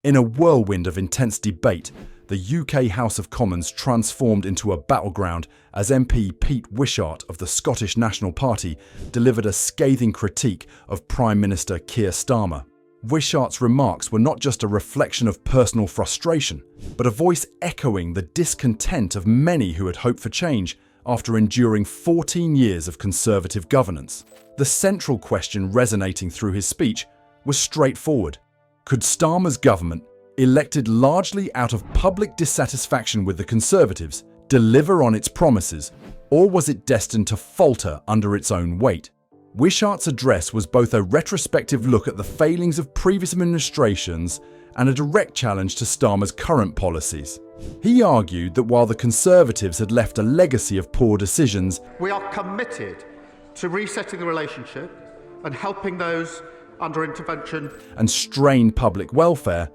In a whirlwind of intense debate, the UK House of Commons transformed into a battleground as MP Pete Wishart of the Scottish National Party delivered a scathing critique of Prime Minister Keir Starmer. Wishart's remarks were not just a reflection of personal frustration, but a voice echoing the discontent of many who had hoped for change after enduring 14 years of Conservative governance. The central question resonating through his speech was straightforward. Could Starmer's government, elected largely out of public dissatisfaction with the Conservatives, deliver on its promises, or was it destined to falter under its own weight? Wishart's address was both a retrospective look at the failings of previous administrations and a direct challenge to Starmer's current policies. He argued that while the Conservatives had left a legacy of poor decisions, we are committed to resetting the relationship and helping those under intervention and strained public welfare,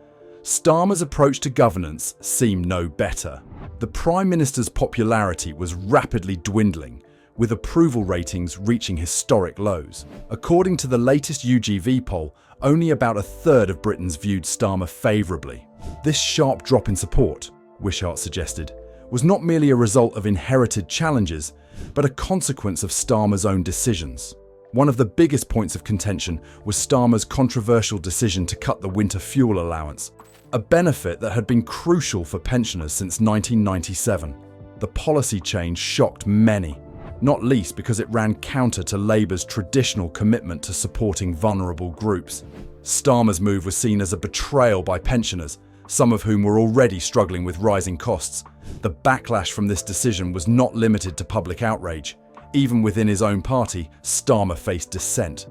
Starmer's approach to governance seemed no better. The Prime Minister's popularity was rapidly dwindling, with approval ratings reaching historic lows. According to the latest UGV poll, only about a third of Britons viewed Starmer favourably. This sharp drop in support, Wishart suggested, was not merely a result of inherited challenges, but a consequence of Starmer's own decisions. One of the biggest points of contention was Starmer's controversial decision to cut the winter fuel allowance, a benefit that had been crucial for pensioners since 1997. The policy change shocked many, not least because it ran counter to Labour's traditional commitment to supporting vulnerable groups. Starmer's move was seen as a betrayal by pensioners, some of whom were already struggling with rising costs. The backlash from this decision was not limited to public outrage. Even within his own party, Starmer faced dissent.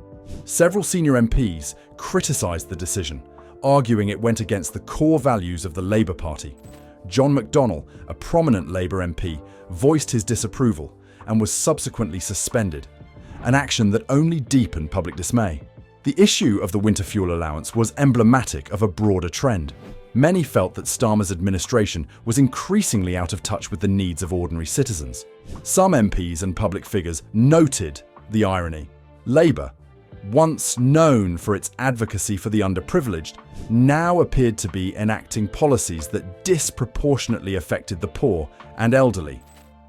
Several senior MPs criticised the decision, arguing it went against the core values of the Labour Party. John McDonnell, a prominent Labour MP, voiced his disapproval and was subsequently suspended, an action that only deepened public dismay. The issue of the winter fuel allowance was emblematic of a broader trend. Many felt that Starmer's administration was increasingly out of touch with the needs of ordinary citizens. Some MPs and public figures noted the irony. Labour, once known for its advocacy for the underprivileged, now appeared to be enacting policies that disproportionately affected the poor and elderly.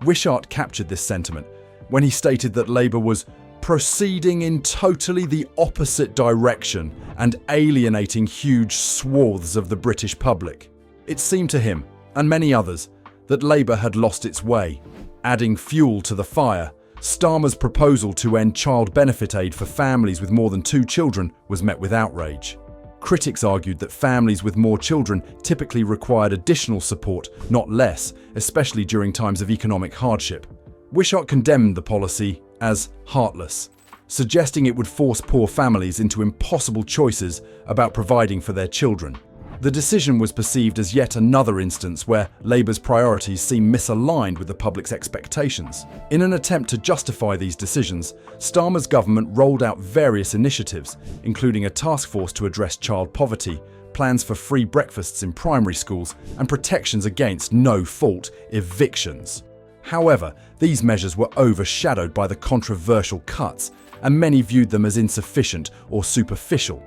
Wishart captured this sentiment when he stated that Labour was proceeding in totally the opposite direction and alienating huge swathes of the British public. It seemed to him, and many others, that Labour had lost its way. Adding fuel to the fire, Starmer's proposal to end child benefit aid for families with more than 2 children was met with outrage. Critics argued that families with more children typically required additional support, not less, especially during times of economic hardship. Wishart condemned the policy as heartless, suggesting it would force poor families into impossible choices about providing for their children. The decision was perceived as yet another instance where Labour's priorities seemed misaligned with the public's expectations. In an attempt to justify these decisions, Starmer's government rolled out various initiatives, including a task force to address child poverty, plans for free breakfasts in primary schools, and protections against no-fault evictions. However, these measures were overshadowed by the controversial cuts, and many viewed them as insufficient or superficial.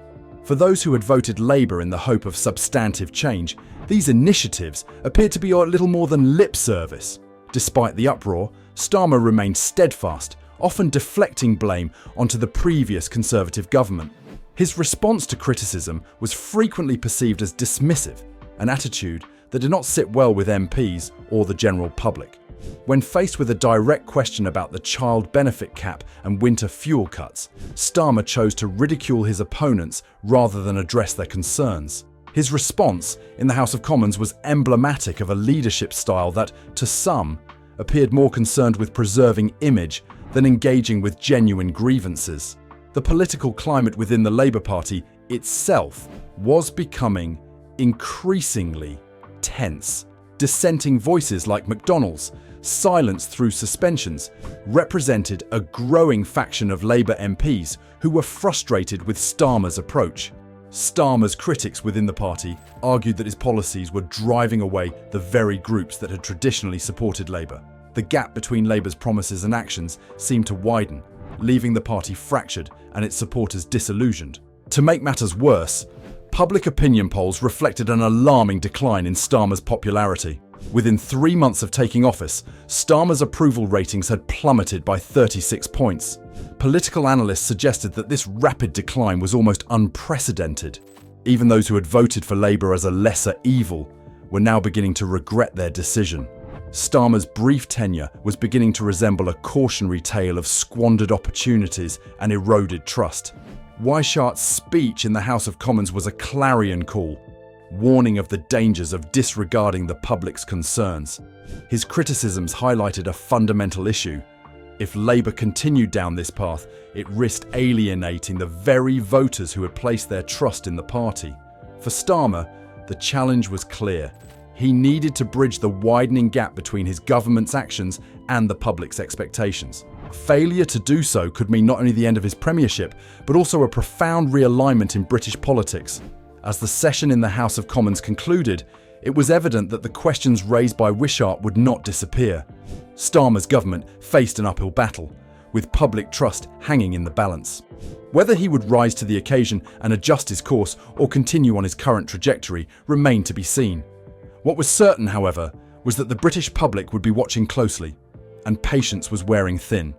For those who had voted Labour in the hope of substantive change, these initiatives appeared to be a little more than lip service. Despite the uproar, Starmer remained steadfast, often deflecting blame onto the previous Conservative government. His response to criticism was frequently perceived as dismissive, an attitude that did not sit well with MPs or the general public. When faced with a direct question about the child benefit cap and winter fuel cuts, Starmer chose to ridicule his opponents rather than address their concerns. His response in the House of Commons was emblematic of a leadership style that, to some, appeared more concerned with preserving image than engaging with genuine grievances. The political climate within the Labour Party itself was becoming increasingly tense. Dissenting voices like McDonnell's, silenced through suspensions, represented a growing faction of Labour MPs who were frustrated with Starmer's approach. Starmer's critics within the party argued that his policies were driving away the very groups that had traditionally supported Labour. The gap between Labour's promises and actions seemed to widen, leaving the party fractured and its supporters disillusioned. To make matters worse, Public opinion polls reflected an alarming decline in Starmer's popularity. Within 3 months of taking office, Starmer's approval ratings had plummeted by 36 points. Political analysts suggested that this rapid decline was almost unprecedented. Even those who had voted for Labour as a lesser evil were now beginning to regret their decision. Starmer's brief tenure was beginning to resemble a cautionary tale of squandered opportunities and eroded trust. Weishart's speech in the House of Commons was a clarion call, warning of the dangers of disregarding the public's concerns. His criticisms highlighted a fundamental issue. If Labour continued down this path, it risked alienating the very voters who had placed their trust in the party. For Starmer, the challenge was clear. He needed to bridge the widening gap between his government's actions and the public's expectations. Failure to do so could mean not only the end of his premiership, but also a profound realignment in British politics. As the session in the House of Commons concluded, it was evident that the questions raised by Wishart would not disappear. Starmer's government faced an uphill battle, with public trust hanging in the balance. Whether he would rise to the occasion and adjust his course or continue on his current trajectory remained to be seen. What was certain, however, was that the British public would be watching closely, and patience was wearing thin.